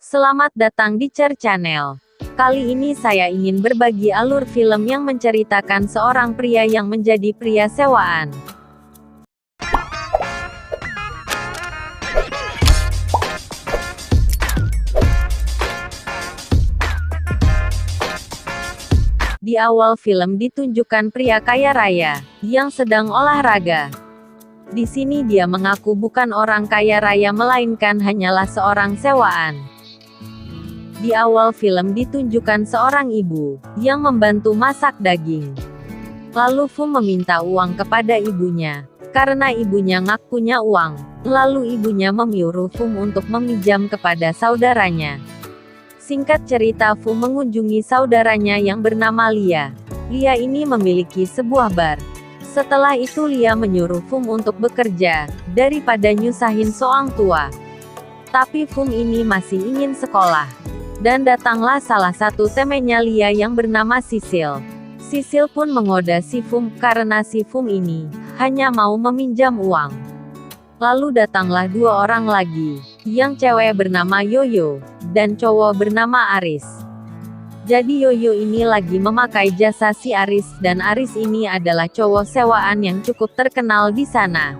Selamat datang di Cer Channel. Kali ini saya ingin berbagi alur film yang menceritakan seorang pria yang menjadi pria sewaan. Di awal film ditunjukkan pria kaya raya yang sedang olahraga. Di sini dia mengaku bukan orang kaya raya melainkan hanyalah seorang sewaan. Di awal film ditunjukkan seorang ibu yang membantu masak daging. Lalu Fu meminta uang kepada ibunya karena ibunya nggak punya uang. Lalu ibunya menyuruh Fu untuk meminjam kepada saudaranya. Singkat cerita, Fu mengunjungi saudaranya yang bernama Lia. Lia ini memiliki sebuah bar. Setelah itu Lia menyuruh Fu untuk bekerja daripada nyusahin seorang tua. Tapi Fu ini masih ingin sekolah. Dan datanglah salah satu temennya Lia yang bernama Sisil. Sisil pun menggoda si Fu karena si Fu ini hanya mau meminjam uang. Lalu datanglah dua orang lagi, yang cewek bernama Yoyo, dan cowok bernama Aris. Jadi Yoyo ini lagi memakai jasa si Aris, dan Aris ini adalah cowok sewaan yang cukup terkenal di sana.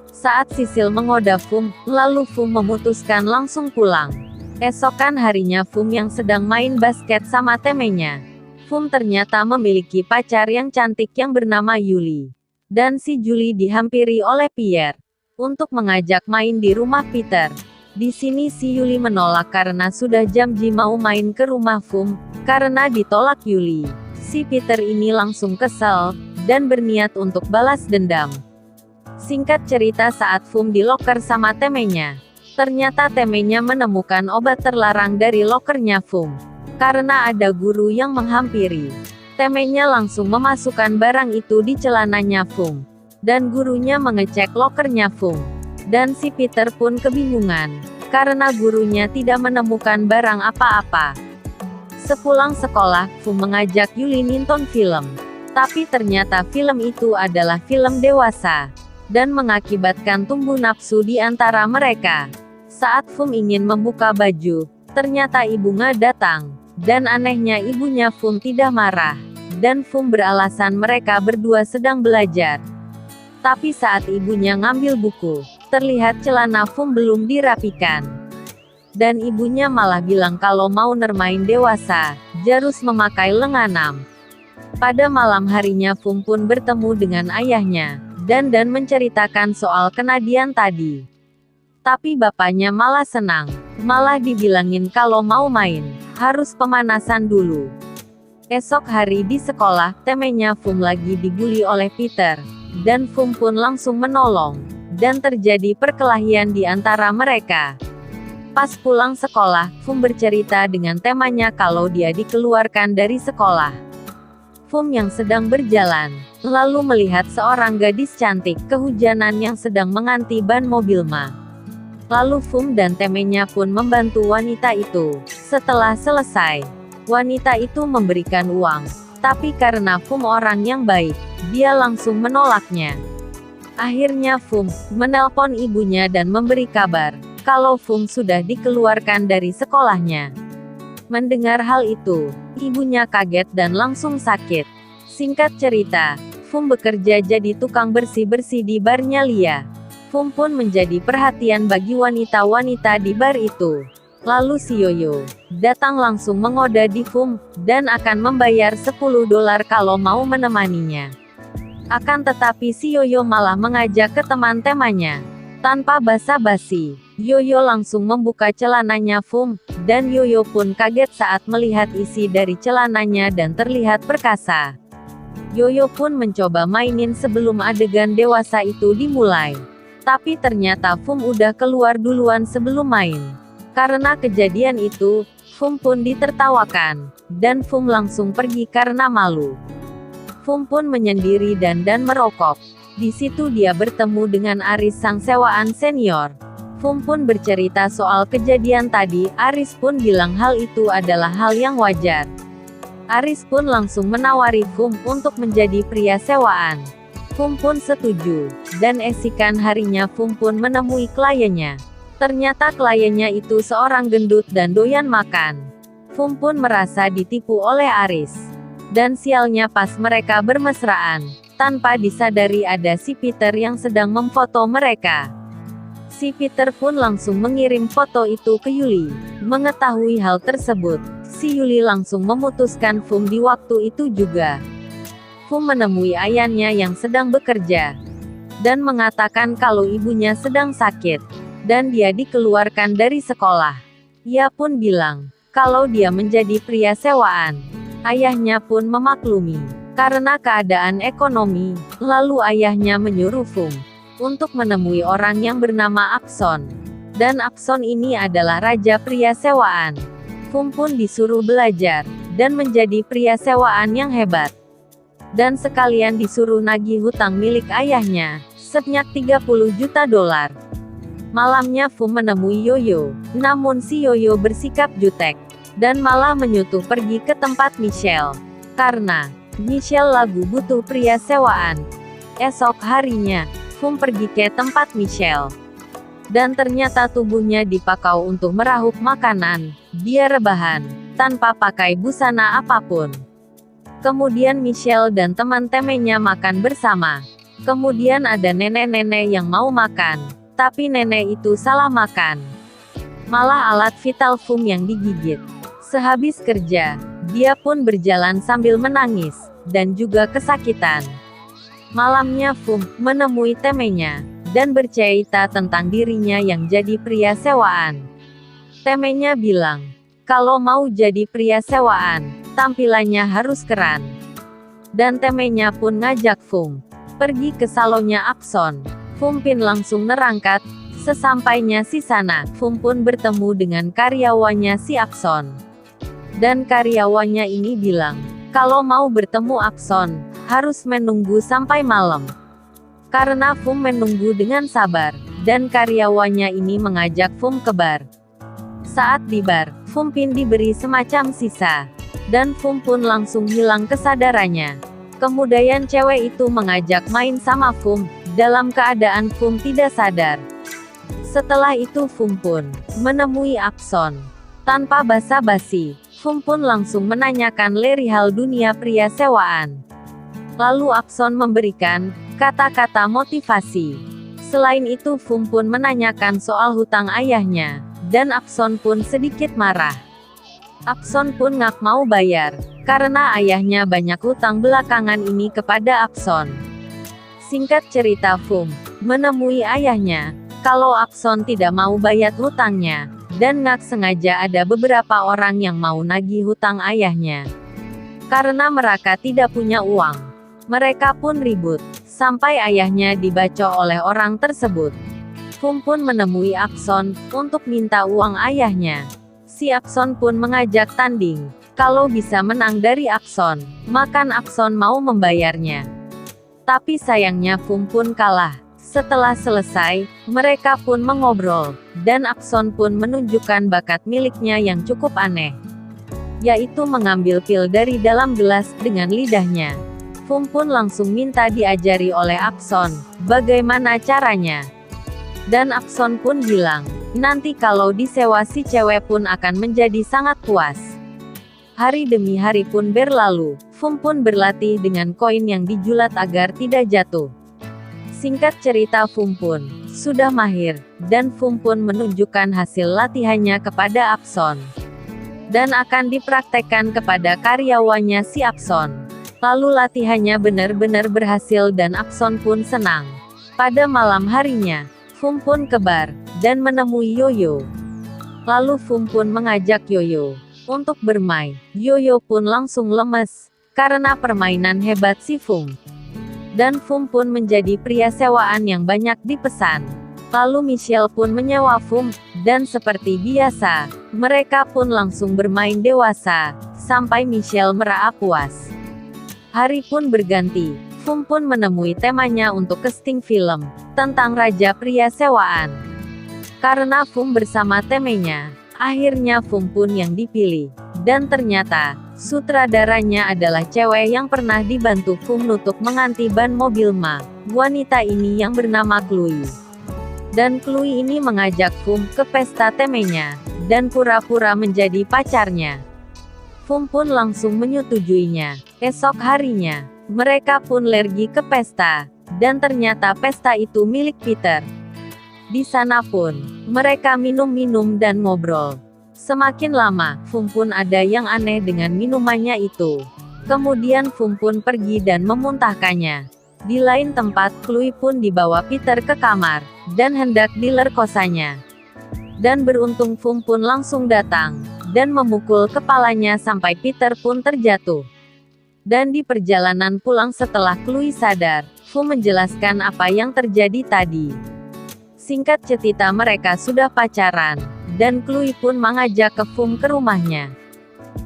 Saat Sisil menggoda Fu, lalu Fu memutuskan langsung pulang. Esokan harinya Fu yang sedang main basket sama temennya. Fu ternyata memiliki pacar yang cantik yang bernama Yuli. Dan si Julie dihampiri oleh Pierre untuk mengajak main di rumah Peter. Di sini si Yuli menolak karena sudah janji mau main ke rumah Fu. Karena ditolak Yuli, si Peter ini langsung kesal dan berniat untuk balas dendam. Singkat cerita, saat Fu di loker sama temennya, ternyata temennya menemukan obat terlarang dari lokernya Fu. Karena ada guru yang menghampiri, temennya langsung memasukkan barang itu di celananya Fu. Dan gurunya mengecek lokernya Fu. Dan si Peter pun kebingungan, karena gurunya tidak menemukan barang apa-apa. Sepulang sekolah, Fu mengajak Yuli nonton film. Tapi ternyata film itu adalah film dewasa. Dan mengakibatkan tumbuh nafsu di antara mereka. Saat Fu ingin membuka baju, ternyata ibunya datang. Dan anehnya ibunya Fu tidak marah. Dan Fu beralasan mereka berdua sedang belajar. Tapi saat ibunya ngambil buku, terlihat celana Fu belum dirapikan. Dan ibunya malah bilang kalau mau nermain dewasa, harus memakai lenganam. Pada malam harinya Fu pun bertemu dengan ayahnya. Dan menceritakan soal kenadian tadi. Tapi bapaknya malah senang, malah dibilangin kalau mau main, harus pemanasan dulu. Esok hari di sekolah, temennya Fu lagi dibully oleh Peter, dan Fu pun langsung menolong, dan terjadi perkelahian di antara mereka. Pas pulang sekolah, Fu bercerita dengan temannya kalau dia dikeluarkan dari sekolah. Fu yang sedang berjalan, lalu melihat seorang gadis cantik kehujanan yang sedang menganti ban mobil Ma. Lalu Fu dan temennya pun membantu wanita itu. Setelah selesai, wanita itu memberikan uang. Tapi karena Fu orang yang baik, dia langsung menolaknya. Akhirnya Fu menelpon ibunya dan memberi kabar kalau Fu sudah dikeluarkan dari sekolahnya. Mendengar hal itu, ibunya kaget dan langsung sakit. Singkat cerita, Fu bekerja jadi tukang bersih-bersih di barnya Lia. Fu pun menjadi perhatian bagi wanita-wanita di bar itu. Lalu si Yoyo datang langsung menggoda di Fu, dan akan membayar $10 kalau mau menemaninya. Akan tetapi si Yoyo malah mengajak ke teman-temannya. Tanpa basa-basi, Yoyo langsung membuka celananya Fu, dan Yoyo pun kaget saat melihat isi dari celananya dan terlihat perkasa. Yoyo pun mencoba mainin sebelum adegan dewasa itu dimulai. Tapi ternyata Fu udah keluar duluan sebelum main. Karena kejadian itu, Fu pun ditertawakan, dan Fu langsung pergi karena malu. Fu pun menyendiri dan merokok. Di situ dia bertemu dengan Aris sang sewaan senior. Fu pun bercerita soal kejadian tadi. Aris pun bilang hal itu adalah hal yang wajar. Aris pun langsung menawari Fu untuk menjadi pria sewaan. Fu pun setuju, dan esikan harinya Fu pun menemui kliennya. Ternyata kliennya itu seorang gendut dan doyan makan. Fum pun merasa ditipu oleh Aris. Dan sialnya pas mereka bermesraan, tanpa disadari ada si Peter yang sedang memfoto mereka. Si Peter pun langsung mengirim foto itu ke Yuli. Mengetahui hal tersebut, si Yuli langsung memutuskan Fum di waktu itu juga. Fum menemui ayahnya yang sedang bekerja, dan mengatakan kalau ibunya sedang sakit, dan dia dikeluarkan dari sekolah. Ia pun bilang, kalau dia menjadi pria sewaan. Ayahnya pun memaklumi, karena keadaan ekonomi, lalu ayahnya menyuruh Fum untuk menemui orang yang bernama Akson. Dan Akson ini adalah raja pria sewaan. Fum pun disuruh belajar, dan menjadi pria sewaan yang hebat. Dan sekalian disuruh nagih hutang milik ayahnya, sebanyak 30 juta dolar. Malamnya Fum menemui Yoyo, namun si Yoyo bersikap jutek, dan malah menyuruh pergi ke tempat Michelle. Karena Michelle lagu butuh pria sewaan. Esok harinya, Fum pergi ke tempat Michelle. Dan ternyata tubuhnya dipakau untuk meraup makanan. Dia rebahan, tanpa pakai busana apapun. Kemudian Michelle dan teman-temannya makan bersama. Kemudian ada nenek-nenek yang mau makan, tapi nenek itu salah makan. Malah alat vital Fum yang digigit. Sehabis kerja, dia pun berjalan sambil menangis, dan juga kesakitan. Malamnya Fum menemui temennya, dan bercerita tentang dirinya yang jadi pria sewaan. Temennya bilang, kalau mau jadi pria sewaan, tampilannya harus keren. Dan temennya pun ngajak Fum pergi ke salonnya Akson. Fum pun langsung nerangkat. Sesampainya di sana, Fum pun bertemu dengan karyawannya si Akson. Dan karyawannya ini bilang, kalau mau bertemu Akson, harus menunggu sampai malam. Karena Fum menunggu dengan sabar, dan karyawannya ini mengajak Fum ke bar. Saat di bar, Fum pun diberi semacam sisa, dan Fum pun langsung hilang kesadarannya. Kemudian cewek itu mengajak main sama Fum, dalam keadaan Fum tidak sadar. Setelah itu Fum pun menemui Akson. Tanpa basa-basi, Fum pun langsung menanyakan perihal dunia pria sewaan. Lalu Akson memberikan kata-kata motivasi. Selain itu Fum pun menanyakan soal hutang ayahnya, dan Akson pun sedikit marah. Akson pun ngak mau bayar, karena ayahnya banyak hutang belakangan ini kepada Akson. Singkat cerita Fum menemui ayahnya, kalau Akson tidak mau bayar hutangnya, dan ngak sengaja ada beberapa orang yang mau nagih hutang ayahnya. Karena mereka tidak punya uang, mereka pun ribut, sampai ayahnya dibacok oleh orang tersebut. Fum pun menemui Akson untuk minta uang ayahnya. Si Akson pun mengajak tanding. Kalau bisa menang dari Akson, maka Akson mau membayarnya. Tapi sayangnya Fum pun kalah. Setelah selesai, mereka pun mengobrol, dan Akson pun menunjukkan bakat miliknya yang cukup aneh, yaitu mengambil pil dari dalam gelas dengan lidahnya. Fum pun langsung minta diajari oleh Akson bagaimana caranya. Dan Akson pun bilang, nanti kalau disewa si cewek pun akan menjadi sangat puas. Hari demi hari pun berlalu, Fum pun berlatih dengan koin yang dijulat agar tidak jatuh. Singkat cerita Fum pun sudah mahir, dan Fum pun menunjukkan hasil latihannya kepada Akson. Dan akan dipraktekkan kepada karyawannya si Akson. Lalu latihannya benar-benar berhasil dan Akson pun senang. Pada malam harinya, Fum pun ke bar, dan menemui Yoyo. Lalu Fum pun mengajak Yoyo untuk bermain. Yoyo pun langsung lemes, karena permainan hebat si Fum. Dan Fum pun menjadi pria sewaan yang banyak dipesan. Lalu Michelle pun menyewa Fum, dan seperti biasa, mereka pun langsung bermain dewasa, sampai Michelle merasa puas. Hari pun berganti. Fum pun menemui temanya untuk casting film tentang raja pria sewaan. Karena Fum bersama temanya, akhirnya Fum pun yang dipilih. Dan ternyata, sutradaranya adalah cewek yang pernah dibantu Fum untuk mengganti ban mobil Ma. Wanita ini yang bernama Chloe. Dan Chloe ini mengajak Fum ke pesta temenya, dan pura-pura menjadi pacarnya. Fum pun langsung menyetujuinya. Esok harinya, mereka pun pergi ke pesta, dan ternyata pesta itu milik Peter. Di sana pun, mereka minum-minum dan ngobrol. Semakin lama, Fum pun ada yang aneh dengan minumannya itu. Kemudian Fum pun pergi dan memuntahkannya. Di lain tempat, Chloe pun dibawa Peter ke kamar, dan hendak dilerkosanya. Dan beruntung Fum pun langsung datang, dan memukul kepalanya sampai Peter pun terjatuh. Dan di perjalanan pulang setelah Chloe sadar, Fum menjelaskan apa yang terjadi tadi. Singkat cerita mereka sudah pacaran, dan Chloe pun mengajak ke Fum ke rumahnya.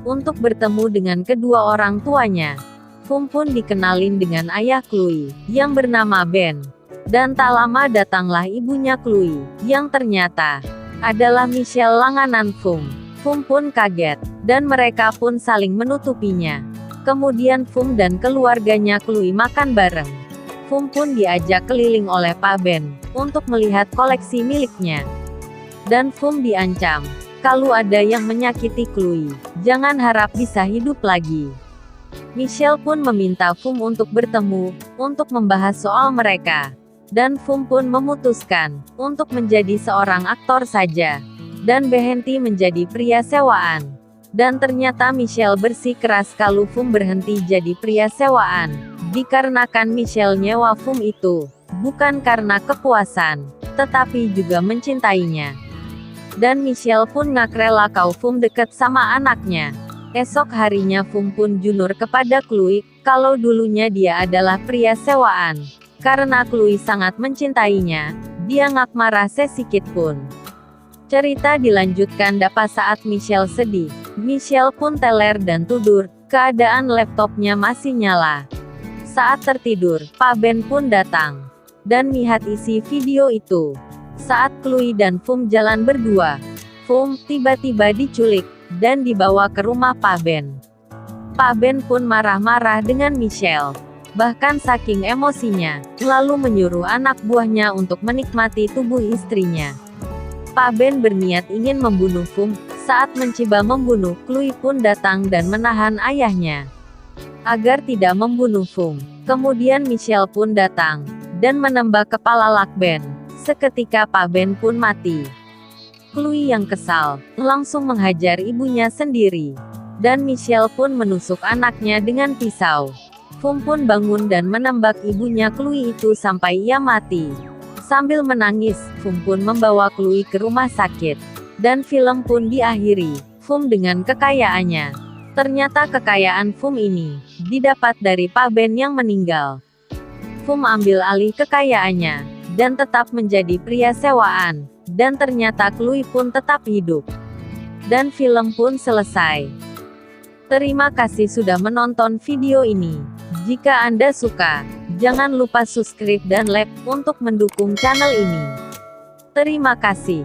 Untuk bertemu dengan kedua orang tuanya. Fum pun dikenalin dengan ayah Chloe, yang bernama Ben. Dan tak lama datanglah ibunya Chloe, yang ternyata adalah Michelle langganan Fum. Fum pun kaget, dan mereka pun saling menutupinya. Kemudian Fum dan keluarganya Chloe makan bareng. Fum pun diajak keliling oleh Pak Ben, untuk melihat koleksi miliknya. Dan Fum diancam, kalau ada yang menyakiti Chloe, jangan harap bisa hidup lagi. Michelle pun meminta Fum untuk bertemu, untuk membahas soal mereka. Dan Fum pun memutuskan, untuk menjadi seorang aktor saja. Dan berhenti menjadi pria sewaan. Dan ternyata Michelle bersikeras kalau Fum berhenti jadi pria sewaan. Dikarenakan Michelle nyewa Fum itu, bukan karena kepuasan, tetapi juga mencintainya. Dan Michelle pun gak rela kalau Fum deket sama anaknya. Esok harinya Fum pun junur kepada Chloe, kalau dulunya dia adalah pria sewaan. Karena Chloe sangat mencintainya, dia gak marah sesikit pun. Cerita dilanjutkan dapat saat Michelle sedih. Michelle pun teler dan tidur, keadaan laptopnya masih nyala. Saat tertidur, Pak Ben pun datang. Dan lihat isi video itu. Saat Chloe dan Fum jalan berdua, Fum tiba-tiba diculik, dan dibawa ke rumah Pak Ben. Pak Ben pun marah-marah dengan Michelle. Bahkan saking emosinya, lalu menyuruh anak buahnya untuk menikmati tubuh istrinya. Pak Ben berniat ingin membunuh Fum. Saat mencoba membunuh, Chloe pun datang dan menahan ayahnya. Agar tidak membunuh Fum. Kemudian Michelle pun datang, dan menembak kepala Lak Ben. Seketika Pak Ben pun mati. Chloe yang kesal, langsung menghajar ibunya sendiri. Dan Michelle pun menusuk anaknya dengan pisau. Fum pun bangun dan menembak ibunya Chloe itu sampai ia mati. Sambil menangis, Fum pun membawa Chloe ke rumah sakit. Dan film pun diakhiri, Fum dengan kekayaannya. Ternyata kekayaan Fum ini, didapat dari Pak Ben yang meninggal. Fum ambil alih kekayaannya, dan tetap menjadi pria sewaan. Dan ternyata Chloe pun tetap hidup. Dan film pun selesai. Terima kasih sudah menonton video ini. Jika Anda suka, jangan lupa subscribe dan like untuk mendukung channel ini. Terima kasih.